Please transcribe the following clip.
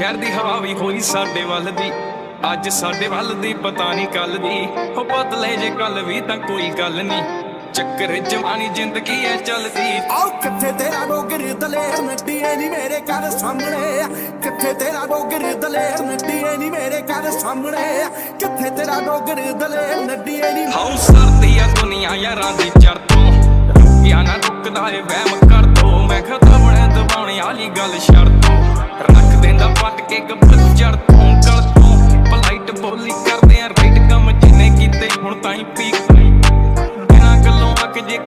ਸ਼ਹਿਰ ਦੀ ਹਵਾ ਵੀ ਹੋਈ ਸਾਡੇ ਵੱਲ ਦੀ, ਅੱਜ ਸਾਡੇ ਵੱਲ ਦੀ ਪਤਾ ਨਹੀਂ ਕੱਲ ਦੀ। ਹੋ ਬਦਲੇ ਜੇ ਕੱਲ ਵੀ ਤਾਂ ਕੋਈ ਗੱਲ ਨਹੀਂ, ਚੱਕਰ ਜਵਾਨੀ ਜ਼ਿੰਦਗੀ ਐ ਚੱਲਦੀ। ਆਓ ਕਿੱਥੇ ਤੇਰਾ ਡੋਗਰ ਦਲੇਰ ਨੱਡੀਏ ਨੀ ਮੇਰੇ ਘਰ ਸਾਹਮਣੇ, ਕਿੱਥੇ ਤੇਰਾ ਡੋਗਰ ਦਲੇਰ ਨੱਡੀਏ ਨੀ ਮੇਰੇ ਘਰ ਸਾਹਮਣੇ, ਕਿੱਥੇ ਤੇਰਾ ਡੋਗਰ ਦਲੇਰ ਨੱਡੀਏ ਨੀ। ਹਾਉ ਸਰਦੀ ਆ ਦੁਨੀਆ ਯਾਰਾਂ ਦੀ ਚਰਤੋਂ, ਰੁਕਿਆ ਨਾ ਰੁਕਦਾ ਏ ਵਹਿਮ ਕਰ ਦੋ। ਮੈਂ ਖਤਾ ਬਣੇ ਦਬਾਉਣੇ ਵਾਲੀ ਗੱਲ ਛੱਡ ਦੋ, ਰੱਖ ਦਿੰਦਾ ਪੱਟ ਕੇ ਗੱਬਰ ਚੜ ਤੋਂ ਗਲ ਤੋਂ। ਪਲਾਈਟ ਬੋਲੀ ਕਰਦੇ ਆ ਰਾਈਟ ਕੰਮ ਜਿੰਨੇ ਕੀਤੇ ਹੁਣ ਤਾਂ ਹੀ ਪੀਕ, ਬਿਨਾਂ ਗੱਲੋਂ ਅੱਕ ਜੇ